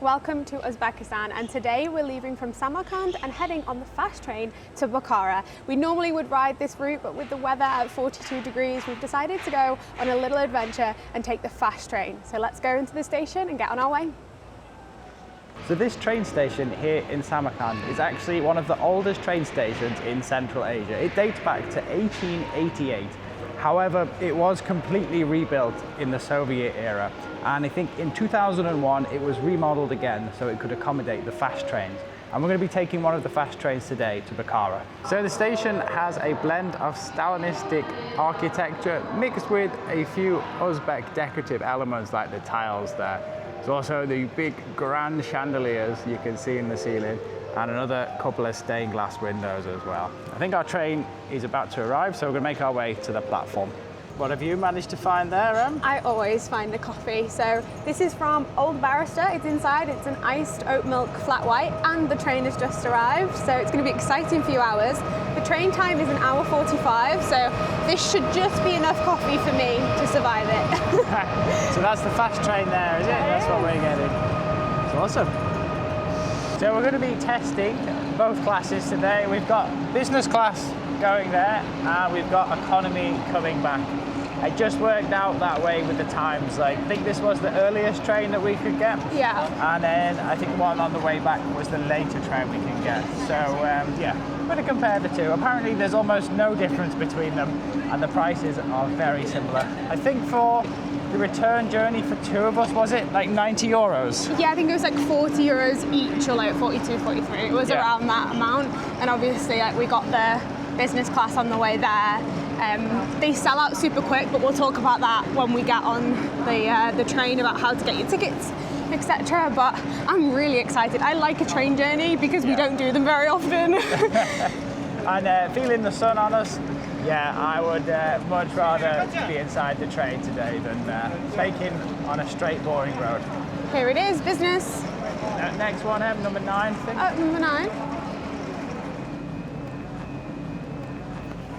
welcome to Uzbekistan, and today we're leaving from Samarkand and heading on the fast train to Bukhara. We normally would ride this route, but with the weather at 42 degrees, we've decided to go on a little adventure and take the fast train. So let's go into the station and get on our way. So this train station here in Samarkand is actually one of the oldest train stations in Central Asia. It dates back to 1888. However, it was completely rebuilt in the Soviet era, and I think in 2001 it was remodeled again so it could accommodate the fast trains. And we're going to be taking one of the fast trains today to Bukhara. So the station has a blend of Stalinistic architecture mixed with a few Uzbek decorative elements like the tiles there. There's also the big grand chandeliers you can see in the ceiling, and another couple of stained glass windows as well. I think our train is about to arrive, so we're going to make our way to the platform. What have you managed to find there, Em? I always find a coffee. So this is from Old Barrister. It's inside. It's an iced oat milk flat white, and the train has just arrived. So it's going to be exciting few hours. The train time is 1:45, so this should just be enough coffee for me to survive it. So that's the fast train there, is it? That's what we're getting. It's awesome. So we're going to be testing both classes today. We've got business class going there, and we've got economy coming back. I just worked out that way with the times. Like, I think this was the earliest train that we could get. Yeah. And then I think one on the way back was the later train we can get. So yeah, I'm going to compare the two. Apparently there's almost no difference between them, and the prices are very similar. I think for the return journey for two of us, was it like 90 euros? Yeah, I think it was like 40 euros each, or like 42, 43. It was around that amount. And obviously, like, we got the business class on the way there. They sell out super quick, but we'll talk about that when we get on the train, about how to get your tickets, etc. But I'm really excited. I like a train journey because we don't do them very often. And feeling the sun on us, yeah, I would much rather be inside the train today than taking on a straight, boring road. Here it is, business. Next one, number 9, I think. Number 9.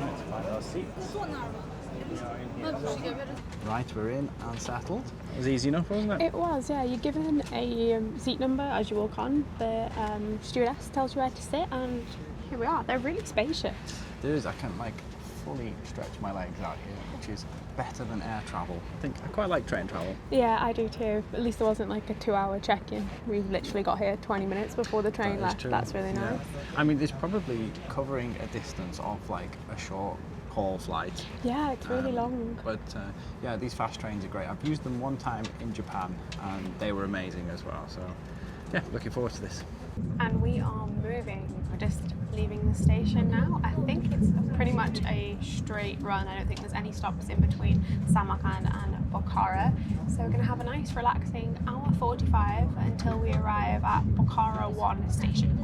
Let's find our seats. Right, we're in and settled. It was easy enough, wasn't it? It was, yeah. You're given a seat number as you walk on. The stewardess tells you where to sit, and here we are. They're really spacious. There is. I can fully stretch my legs out here, which is better than air travel. I think I quite like train travel. Yeah, I do too. At least there wasn't like a 2-hour check-in. We literally got here 20 minutes before the train left. True. That's really nice. I mean, it's probably covering a distance of like a short haul flight. Yeah, it's really long. But yeah, these fast trains are great. I've used them one time in Japan, and they were amazing as well. So yeah, looking forward to this. And we are moving. We're just leaving the station now. I think it's pretty much a straight run. I don't think there's any stops in between Samarkand and Bukhara. So we're going to have a nice relaxing 1:45 until we arrive at Bukhara 1 station.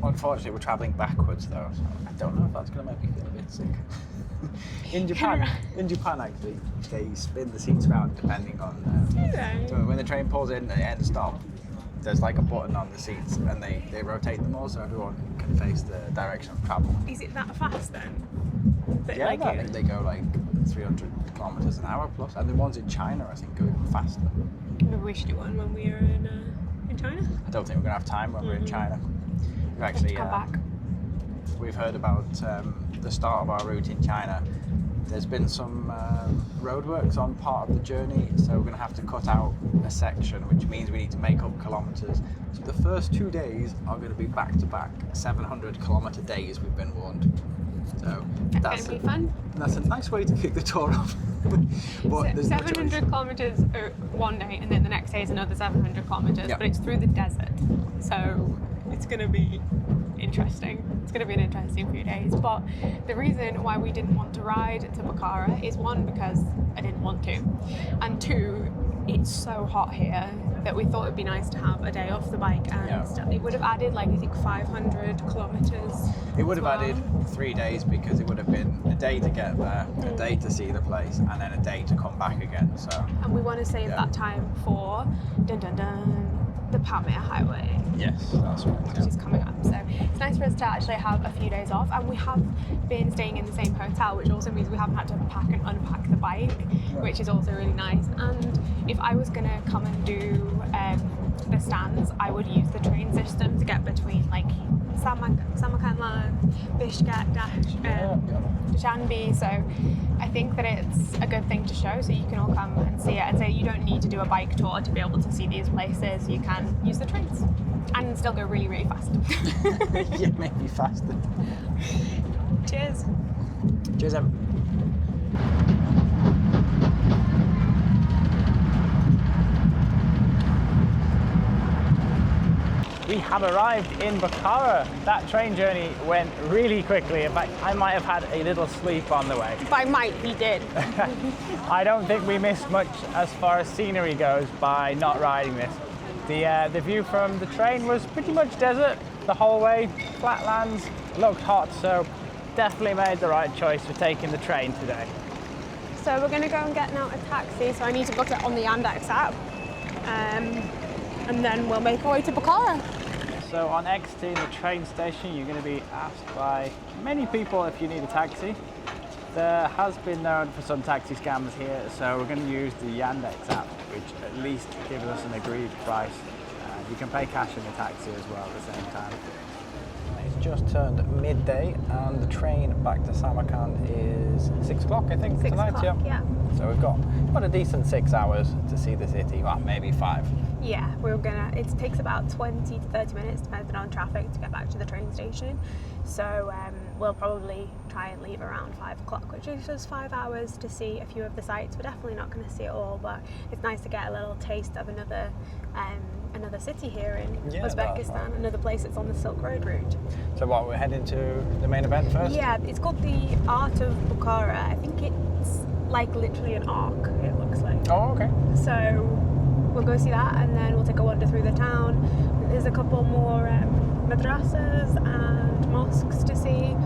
Unfortunately, we're travelling backwards though, so I don't know if that's going to make me feel a bit sick. In Japan, actually, they spin the seats around depending on. So when the train pulls in at the end stop, there's like a button on the seats, and they rotate them all so everyone can face the direction of travel. Is it that fast then? Yeah, I think they go like 300 kilometers an hour plus, and the ones in China I think go even faster. Maybe we should do one when we are in China. I don't think we're gonna have time when we're in China. We've actually come back. We've heard about the start of our route in China. There's been some roadworks on part of the journey, so we're going to have to cut out a section, which means we need to make up kilometres. So the first 2 days are going to be back-to-back 700-kilometre days, we've been warned. So that's going to be fun. That's a nice way to kick the tour off. But so 700 kilometres one day, and then the next day is another 700 kilometres, but it's through the desert. So it's going to be interesting. It's going to be an interesting few days. But the reason why we didn't want to ride to Bukhara is, one, because I didn't want to, and two, it's so hot here that we thought it'd be nice to have a day off the bike, and it would have added like, I think, 500 kilometres. It would have added 3 days, because it would have been a day to get there, a day to see the place, and then a day to come back again. So. And we want to save that time for the Pamir Highway. Yes, that's right. Which is coming up. So it's nice for us to actually have a few days off, and we have been staying in the same hotel, which also means we haven't had to pack and unpack the bike, which is also really nice. And if I was going to come and do the stands, I would use the train system to get between like Samarkand, Bishkek, Dushanbe. So I think that it's a good thing to show, so you can all come and see it. And so you don't need to do a bike tour to be able to see these places. You can use the trains and still go really, really fast. Yeah, maybe faster. Cheers. Cheers, everyone. We have arrived in Bukhara. That train journey went really quickly. In fact, I might have had a little sleep on the way. By might, we did. I don't think we missed much as far as scenery goes by not riding this. The view from the train was pretty much desert the whole way, flatlands, looked hot, so definitely made the right choice for taking the train today. So we're going to go and get now a taxi, so I need to book it on the Yandex app. And then we'll make our way to Bukhara. So on exiting the train station, you're going to be asked by many people if you need a taxi. There has been known for some taxi scams here, so we're going to use the Yandex app, which at least gives us an agreed price. You can pay cash in the taxi as well at the same time. It's just turned midday and the train back to Samarkand is 6 o'clock, I think, 6 tonight. o'clock, yeah. So we've got about a decent 6 hours to see the city, well, maybe 5. Yeah, it takes about 20 to 30 minutes depending on traffic to get back to the train station. So we'll probably try and leave around 5 o'clock, which is just 5 hours to see a few of the sites. We're definitely not going to see it all, but it's nice to get a little taste of another city here in Uzbekistan, another place that's on the Silk Road route. So what, we're heading to the main event first? Yeah, it's called the Art of Bukhara. I think it's like literally an arc, it looks like. Oh, okay. So we'll go see that and then we'll take a wander through the town. There's a couple more madrasas and mosques to see.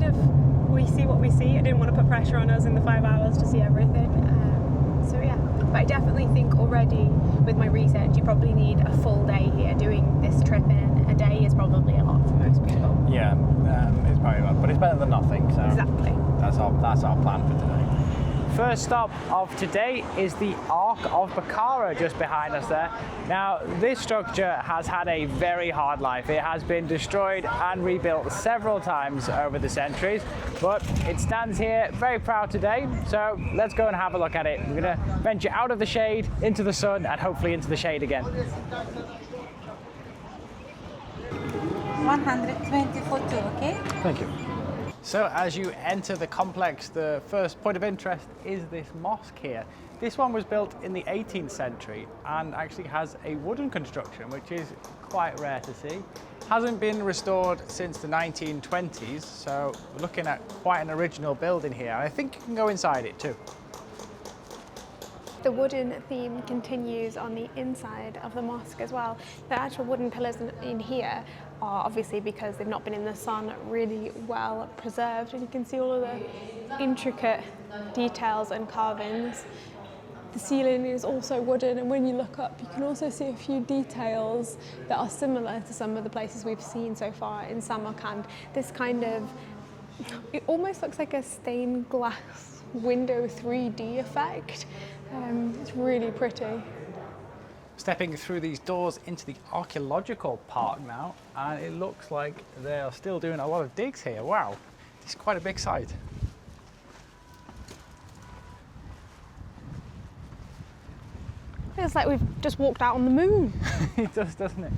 And we see what we see. I didn't want to put pressure on us in the 5 hours to see everything. But I definitely think already with my research, you probably need a full day here. Doing this trip in a day is probably a lot for most people. Yeah, it's probably a lot, but it's better than nothing. So exactly. That's our plan for today. First stop of today is the Ark of Bukhara just behind us there. Now, this structure has had a very hard life. It has been destroyed and rebuilt several times over the centuries, but it stands here very proud today. So let's go and have a look at it. We're going to venture out of the shade, into the sun, and hopefully into the shade again. 120 for 2, okay? Thank you. So as you enter the complex, the first point of interest is this mosque here. This one was built in the 18th century and actually has a wooden construction, which is quite rare to see. Hasn't been restored since the 1920s, so we're looking at quite an original building here. I think you can go inside it too. The wooden theme continues on the inside of the mosque as well. The actual wooden pillars in here are obviously, because they've not been in the sun, really well preserved, and you can see all of the intricate details and carvings. The ceiling is also wooden, and when you look up you can also see a few details that are similar to some of the places we've seen so far in Samarkand. This kind of, it almost looks like a stained glass window 3D effect. It's really pretty. Stepping through these doors into the archaeological park now, and it looks like they are still doing a lot of digs here. Wow, it's quite a big site. Feels like we've just walked out on the moon. It does, doesn't it?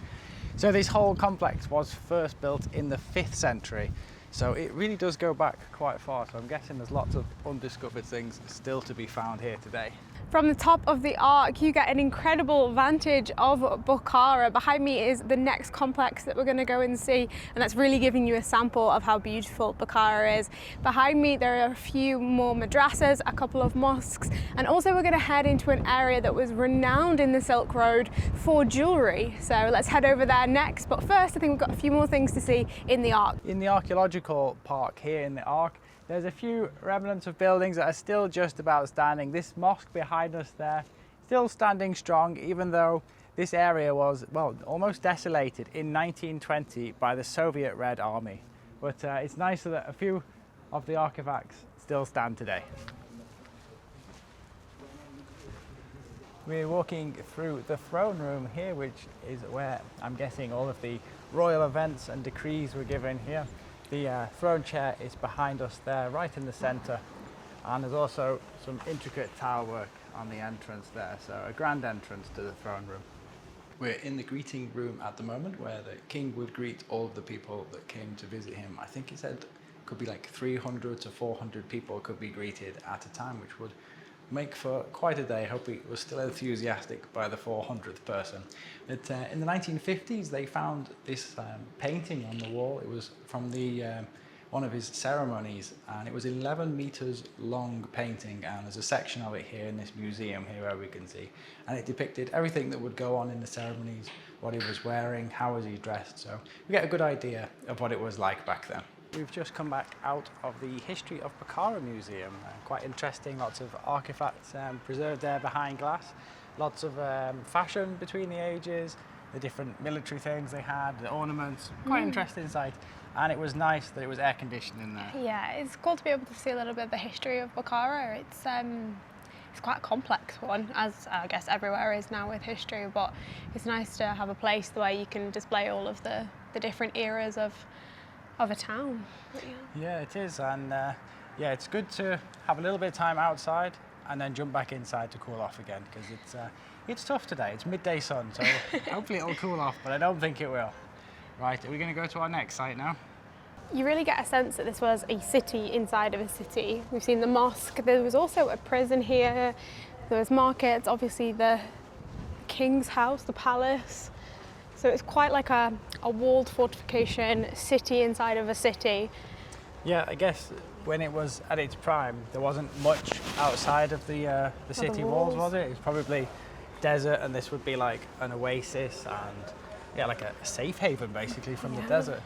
So this whole complex was first built in the 5th century. So it really does go back quite far. So I'm guessing there's lots of undiscovered things still to be found here today. From the top of the arc, you get an incredible vantage of Bukhara. Behind me is the next complex that we're going to go and see, and that's really giving you a sample of how beautiful Bukhara is. Behind me, there are a few more madrasas, a couple of mosques, and also we're going to head into an area that was renowned in the Silk Road for jewellery. So let's head over there next. But first, I think we've got a few more things to see in the arc. In the archaeological park here in the arc, there's a few remnants of buildings that are still just about standing. This mosque behind us there, still standing strong, even though this area was, well, almost desolated in 1920 by the Soviet Red Army. But it's nice that a few of the artifacts still stand today. We're walking through the throne room here, which is where I'm guessing all of the royal events and decrees were given here. The throne chair is behind us there, right in the centre, and there's also some intricate tile work on the entrance there, so a grand entrance to the throne room. We're in the greeting room at the moment, where the king would greet all of the people that came to visit him. I think he said it could be like 300 to 400 people could be greeted at a time, which would make for quite a day. Hope he was still enthusiastic by the 400th person. But in the 1950s, they found this painting on the wall. It was from the one of his ceremonies, and it was 11 meters long painting, and there's a section of it here in this museum here where we can see, and it depicted everything that would go on in the ceremonies, what he was wearing, how was he dressed, so we get a good idea of what it was like back then. We've just come back out of the History of Bukhara Museum. Quite interesting, lots of artifacts preserved there behind glass. Lots of fashion between the ages, the different military things they had, the ornaments. Quite interesting sight. And it was nice that it was air conditioned in there. Yeah, it's cool to be able to see a little bit of the history of Bukhara. It's quite a complex one, as I guess everywhere is now with history, but it's nice to have a place where you can display all of the different eras of a town. Yeah, it is, and yeah, it's good to have a little bit of time outside and then jump back inside to cool off again, because it's tough today. It's midday sun, so hopefully it'll cool off, but I don't think it will. Right, are we going to go to our next site now? You really get a sense that this was a city inside of a city. We've seen the mosque. There was also a prison here. There was markets, obviously the king's house, the palace. So it's quite like a walled fortification city inside of a city. Yeah, I guess when it was at its prime, there wasn't much outside of the city walls, was it? It was probably desert, and this would be like an oasis and yeah, like a safe haven basically from the desert.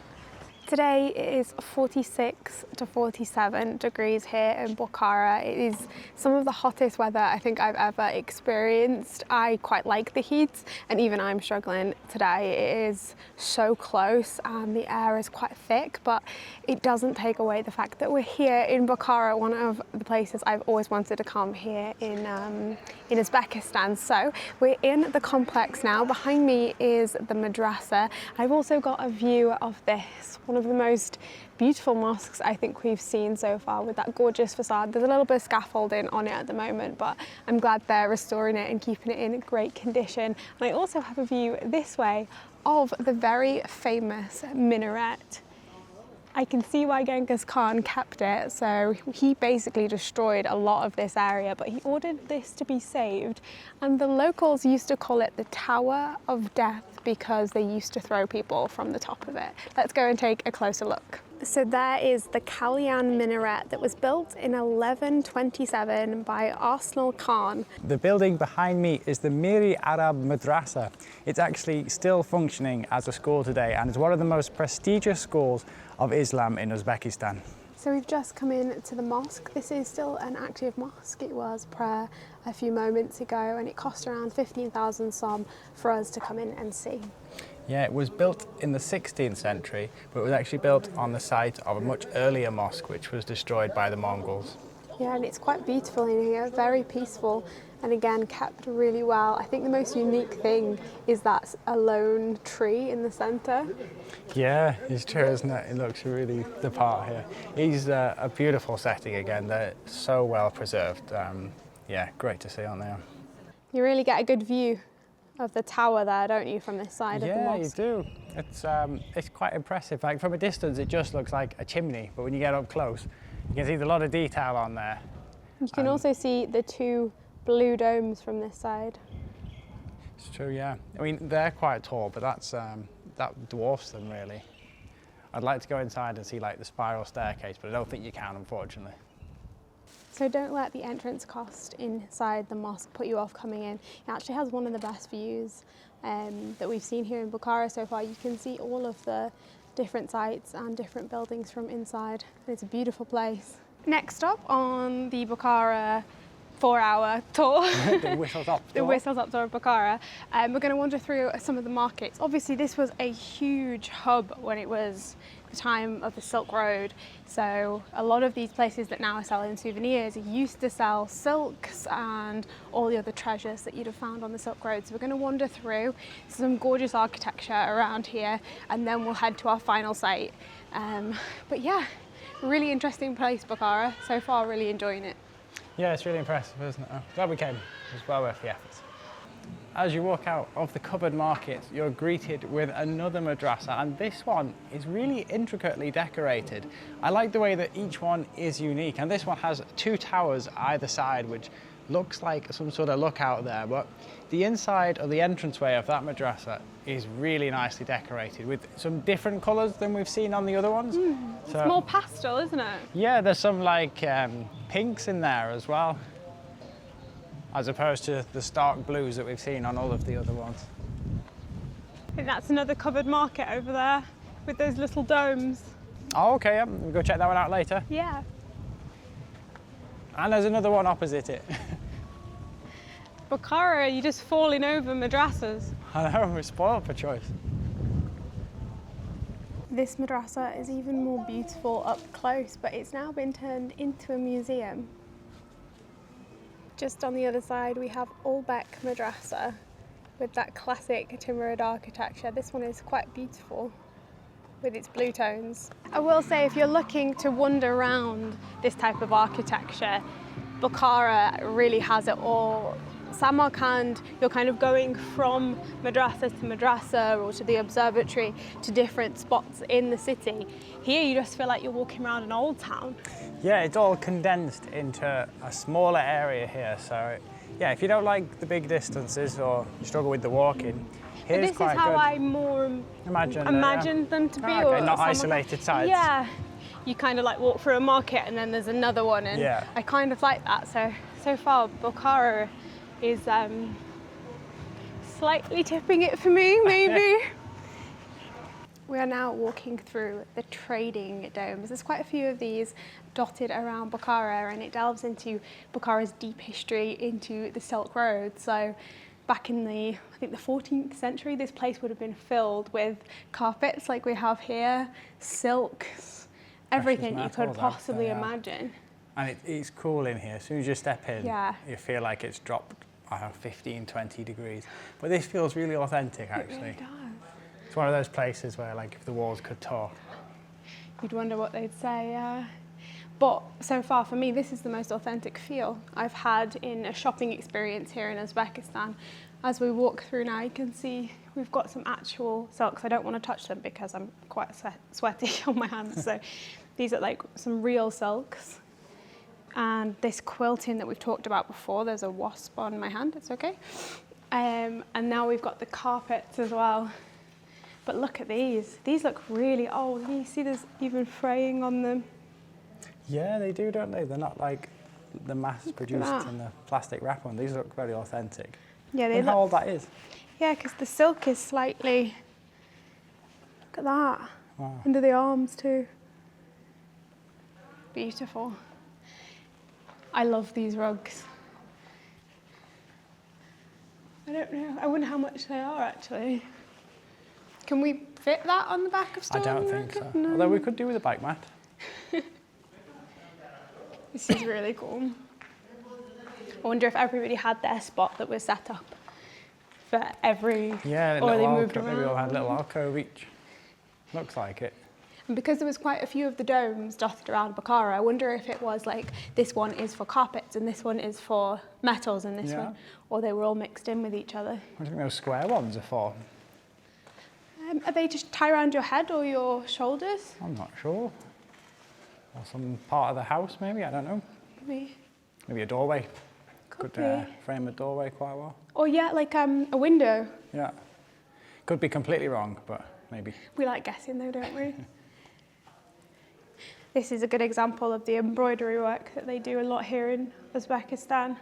Today it is 46 to 47 degrees here in Bukhara. It is some of the hottest weather I think I've ever experienced. I quite like the heat, and even I'm struggling today. It is so close and the air is quite thick, but it doesn't take away the fact that we're here in Bukhara, one of the places I've always wanted to come here in Uzbekistan. So we're in the complex now. Behind me is the madrasa. I've also got a view of this, one of the most beautiful mosques I think we've seen so far, with that gorgeous facade. There's a little bit of scaffolding on it at the moment, but I'm glad they're restoring it and keeping it in great condition. And I also have a view this way of the very famous minaret. I can see why Genghis Khan kept it. So he basically destroyed a lot of this area, but he ordered this to be saved. And the locals used to call it the Tower of Death because they used to throw people from the top of it. Let's go and take a closer look. So there is the Kalyan minaret that was built in 1127 by Arsenal Khan. The building behind me is the Miri Arab Madrasa. It's actually still functioning as a school today, and it's one of the most prestigious schools of Islam in Uzbekistan. So we've just come in to the mosque. This is still an active mosque. It was prayer a few moments ago, and it cost around 15,000 som for us to come in and see. Yeah, it was built in the 16th century, but it was actually built on the site of a much earlier mosque, which was destroyed by the Mongols. Yeah, and it's quite beautiful in here, very peaceful, and again, kept really well. I think the most unique thing is that a lone tree in the centre. Yeah, it's true, isn't it? It looks really the part here. It's a beautiful setting again. They're so well preserved. Yeah, great to see, aren't they? You really get a good view of the tower there, don't you, from this side of the mosque? Yeah, you do. It's quite impressive. Like from a distance, it just looks like a chimney, but when you get up close, you can see a lot of detail on there. You can also see the two blue domes from this side. It's true, yeah. I mean, they're quite tall, but that dwarfs them really. I'd like to go inside and see like the spiral staircase, but I don't think you can, unfortunately. So don't let the entrance cost inside the mosque put you off coming in. It actually has one of the best views that we've seen here in Bukhara so far. You can see all of the different sites and different buildings from inside. It's a beautiful place. Next up on the Bukhara 4-hour tour. The whistle-stop tour. The whistle-stop tour of Bukhara. We're going to wander through some of the markets. Obviously, this was a huge hub when it was the time of the Silk Road. So a lot of these places that now are selling souvenirs used to sell silks and all the other treasures that you'd have found on the Silk Road. So we're going to wander through some gorgeous architecture around here, and then we'll head to our final site. But yeah, really interesting place, Bukhara. So far, really enjoying it. Yeah, it's really impressive, isn't it? Glad we came. It was well worth the efforts. As you walk out of the covered market, you're greeted with another madrasa, and this one is really intricately decorated. I like the way that each one is unique, and this one has 2 towers either side, which looks like some sort of lookout there, but the inside of the entranceway of that madrasa is really nicely decorated with some different colours than we've seen on the other ones. It's more pastel, isn't it? Yeah, there's some like pinks in there as well, as opposed to the stark blues that we've seen on all of the other ones. I think that's another covered market over there with those little domes. Oh, okay, yeah. We'll go check that one out later. Yeah. And there's another one opposite it. Bukhara, you're just falling over madrasas. I know, we're spoiled for choice. This madrasa is even more beautiful up close, but it's now been turned into a museum. Just on the other side, we have Ulbek Madrasa with that classic Timurid architecture. This one is quite beautiful with its blue tones. I will say, if you're looking to wander around this type of architecture, Bukhara really has it all. Samarkand, you're kind of going from madrasa to madrasa or to the observatory to different spots in the city. Here you just feel like you're walking around an old town. Yeah, it's all condensed into a smaller area here. So yeah, if you don't like the big distances or you struggle with the walking, here's quite good. This is how I more imagined them to be. Oh, okay, not isolated sites. Yeah, you kind of like walk through a market and then there's another one, and yeah. I kind of like that. So far, Bukhara is slightly tipping it for me, maybe. We are now walking through the trading domes. There's quite a few of these dotted around Bukhara, and it delves into Bukhara's deep history, into the Silk Road. So back in I think the 14th century, this place would have been filled with carpets like we have here, silks, everything you could possibly imagine. And it's cool in here. As soon as you step in, yeah, you feel like it's dropped, I don't know, 15, 20 degrees. But this feels really authentic, actually. It really does. It's one of those places where, like, if the walls could talk. You'd wonder what they'd say, yeah. But so far, for me, this is the most authentic feel I've had in a shopping experience here in Uzbekistan. As we walk through now, you can see we've got some actual silks. I don't want to touch them because I'm quite sweaty on my hands. So these are like some real silks. And this quilting that we've talked about before, there's a wasp on my hand, it's okay. And now we've got the carpets as well. But look at these. These look really old. You see there's even fraying on them. Yeah, they do, don't they? They're not like the mass-produced in the plastic wrap one. These look very authentic. Yeah, they look. How old that is? Yeah, because the silk is slightly. Look at that. Wow. Under the arms too. Beautiful. I love these rugs. I don't know. I wonder how much they are actually. Can we fit that on the back of stores? I don't think so. No. Although we could do with a bike mat. This is really cool. I wonder if everybody had their spot that was set up for every. Yeah, or they moved around. Maybe we all had a little alcove each. Looks like it. And because there was quite a few of the domes dotted around Bukhara, I wonder if it was like this one is for carpets and this one is for metals and this one, or they were all mixed in with each other. What do you think those square ones are for? Are they just tie around your head or your shoulders? I'm not sure. Or some part of the house, maybe, I don't know. Maybe a doorway. Could frame a doorway quite well. Or yeah, like a window. Yeah. Could be completely wrong, but maybe. We like guessing though, don't we? This is a good example of the embroidery work that they do a lot here in Uzbekistan.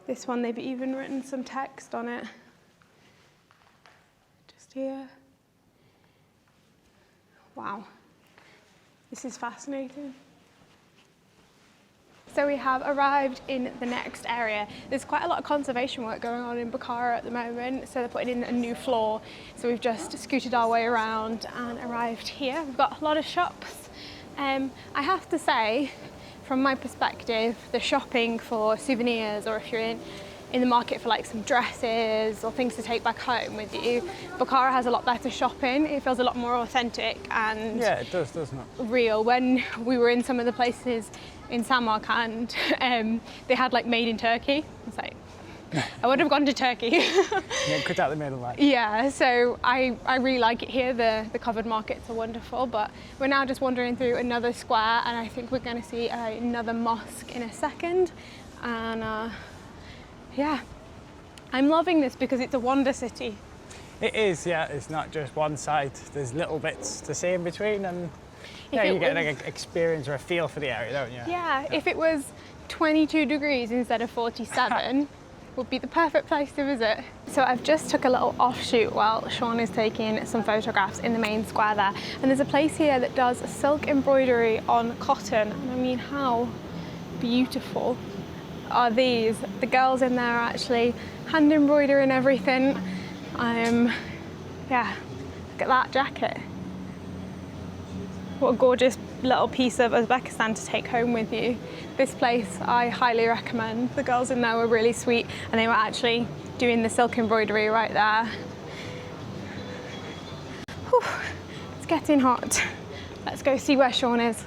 This one, they've even written some text on it. Just here. Wow. This is fascinating. So we have arrived in the next area. There's quite a lot of conservation work going on in Bukhara at the moment, so they're putting in a new floor. So we've just scooted our way around and arrived here. We've got a lot of shops. I have to say, from my perspective, the shopping for souvenirs, or if you're in the market for like some dresses or things to take back home with you, Bukhara has a lot better shopping. It feels a lot more authentic and Yeah, it does, doesn't it? real. When we were in some of the places in Samarkand, they had like made in Turkey. It's like, I would have gone to Turkey. Yeah, cut out the middle, like. Yeah, so I really like it here. The covered markets are wonderful, but we're now just wandering through another square, and I think we're going to see another mosque in a second. And yeah, I'm loving this because it's a wonder city. It is, yeah. It's not just one side. There's little bits to see in between, and yeah, you get like an experience or a feel for the area, don't you? Yeah, if it was 22 degrees instead of 47, would be the perfect place to visit. So I've just took a little offshoot while Sean is taking some photographs in the main square there. And there's a place here that does silk embroidery on cotton. And I mean, how beautiful are these? The girls in there are actually hand embroidering everything. Yeah, look at that jacket. What a gorgeous little piece of Uzbekistan to take home with you. This place I highly recommend. The girls in there were really sweet, and they were actually doing the silk embroidery right there. Whew, it's getting hot. Let's go see where Sean is.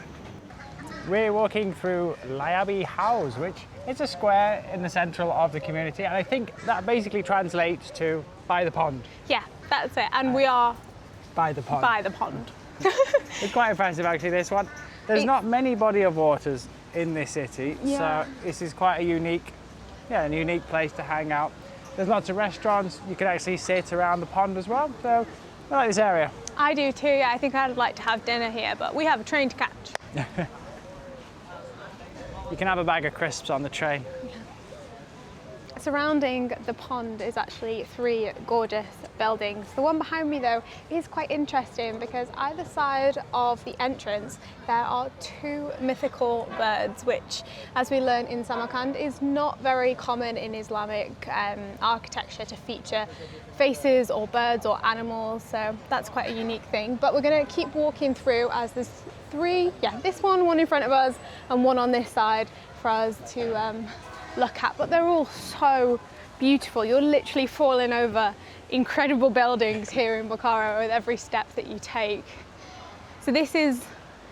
We're walking through Lyabi-Hauz, which is a square in the central of the community, and I think that basically translates to by the pond. Yeah, that's it. And we are by the pond. by the pond. It's quite impressive, actually, this one. There's not many body of waters in this city, Yeah. so this is quite a unique place to hang out. There's lots of restaurants. You can actually sit around the pond as well, so I like this area. I do too, yeah. I think I'd like to have dinner here, but we have a train to catch. You can have a bag of crisps on the train. Surrounding the pond is actually 3 gorgeous buildings. The one behind me though is quite interesting because either side of the entrance there are 2 mythical birds, which, as we learn in Samarkand, is not very common in Islamic architecture to feature faces or birds or animals, so that's quite a unique thing. But we're going to keep walking through as there's 3, this one in front of us and one on this side for us to look at, but they're all so beautiful. You're literally falling over incredible buildings here in Bukhara with every step that you take. So this is,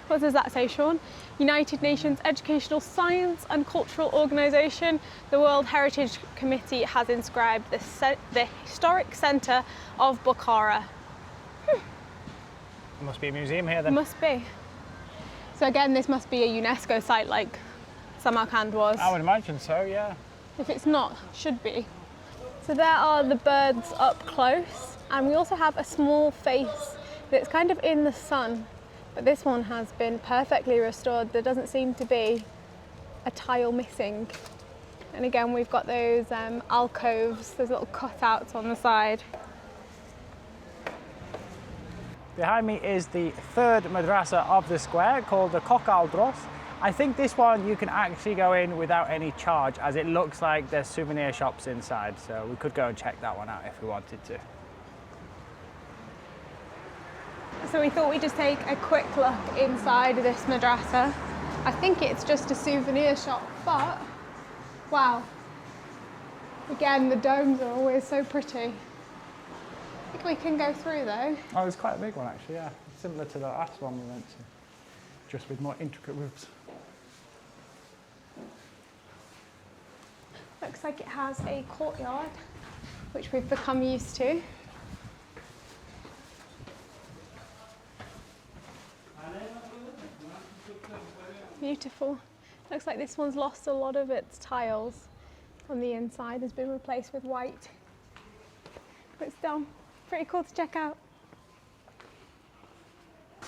what does that say, Sean? United Nations Educational, Science and Cultural Organization. The World Heritage Committee has inscribed the historic centre of Bukhara. There must be a museum here then. Must be. So again, this must be a UNESCO site like Samarkand was. I would imagine so, yeah. If it's not, should be. So there are the birds up close, and we also have a small face that's kind of in the sun, but this one has been perfectly restored. There doesn't seem to be a tile missing. And again, we've got those alcoves, those little cutouts on the side. Behind me is the 3rd madrasa of the square, called the Kokaldros. I think this one you can actually go in without any charge, as it looks like there's souvenir shops inside, so we could go and check that one out if we wanted to. So we thought we'd just take a quick look inside this madrasa. I think it's just a souvenir shop, but wow. Again, the domes are always so pretty. I think we can go through though. Oh, it's quite a big one actually, yeah. Similar to the last one we went to, just with more intricate roofs. Looks like it has a courtyard, which we've become used to. Beautiful. Looks like this one's lost a lot of its tiles on the inside, has been replaced with white. But still, pretty cool to check out.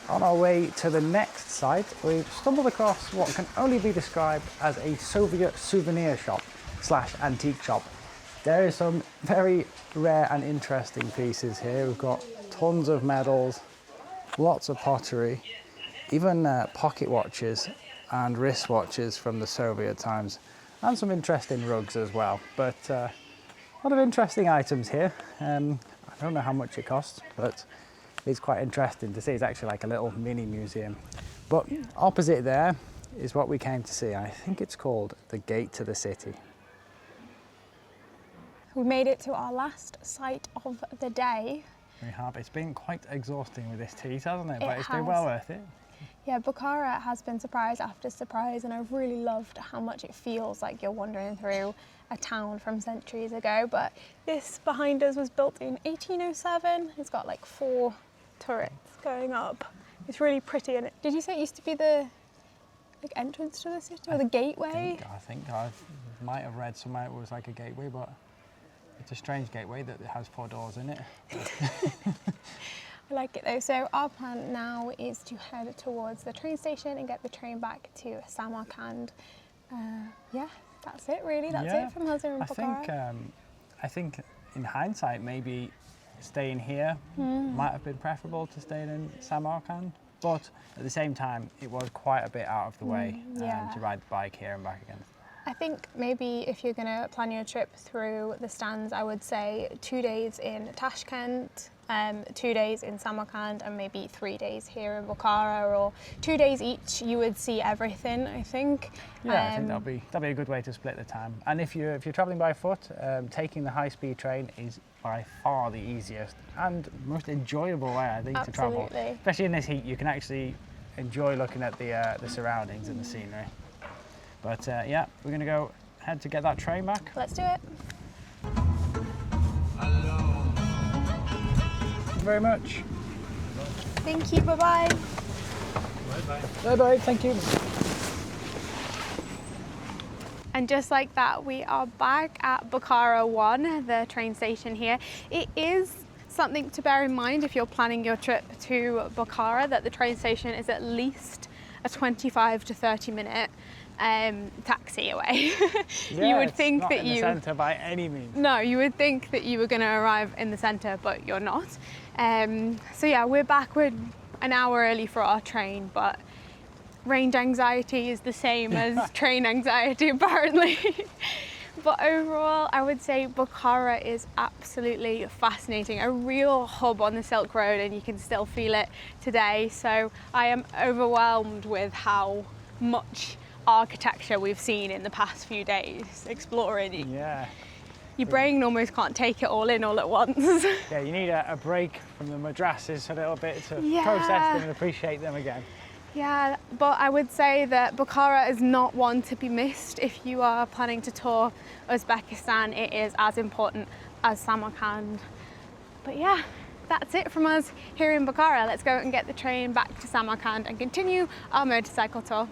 On our way to the next site, we've stumbled across what can only be described as a Soviet souvenir shop / antique shop. There is some very rare and interesting pieces here. We've got tons of medals, lots of pottery, even pocket watches and wristwatches from the Soviet times, and some interesting rugs as well. But a lot of interesting items here. I don't know how much it costs, but it's quite interesting to see. It's actually like a little mini museum. But opposite there is what we came to see. I think it's called the Gate to the City. We made it to our last site of the day. We have. It's been quite exhausting with this tease, hasn't it? But it's has. been well worth it. Yeah, Bukhara has been surprise after surprise, and I've really loved how much it feels like you're wandering through a town from centuries ago. But this behind us was built in 1807. It's got like 4 turrets going up. It's really pretty. And did you say it used to be the entrance to the city, or the gateway? I think I might have read somewhere it was like a gateway, but it's a strange gateway that has 4 doors in it. I like it though. So our plan now is to head towards the train station and get the train back to Samarkand. Yeah, that's it really. That's it from us in Bukhara. I think in hindsight, maybe staying here might have been preferable to staying in Samarkand. But at the same time, it was quite a bit out of the way to ride the bike here and back again. I think maybe if you're going to plan your trip through the stands, I would say 2 days in Tashkent, 2 days in Samarkand, and maybe 3 days here in Bukhara, or 2 days each. You would see everything, I think. Yeah, I think that'll be a good way to split the time. And if you're travelling by foot, taking the high-speed train is by far the easiest and most enjoyable way, I think, to travel. Especially in this heat, you can actually enjoy looking at the surroundings and the scenery. But yeah, we're going to go ahead to get that train back. Let's do it. Thank you very much. Thank you, bye-bye. Bye-bye. Bye-bye, thank you. And just like that, we are back at Bukhara 1, the train station here. It is something to bear in mind if you're planning your trip to Bukhara, that the train station is at least a 25 to 30 minute taxi away. Yeah, you would think not that in the centre by any means. No, you would think that you were going to arrive in the centre, but you're not. So yeah, we're back. We're an hour early for our train, but range anxiety is the same as train anxiety apparently. But overall, I would say Bukhara is absolutely fascinating, a real hub on the Silk Road, and you can still feel it today. So I am overwhelmed with how much architecture we've seen in the past few days exploring. Yeah. Your brain almost can't take it all in all at once. Yeah, you need a break from the madrasas a little bit to process them and appreciate them again. Yeah, but I would say that Bukhara is not one to be missed if you are planning to tour Uzbekistan. It is as important as Samarkand. But yeah, that's it from us here in Bukhara. Let's go and get the train back to Samarkand and continue our motorcycle tour.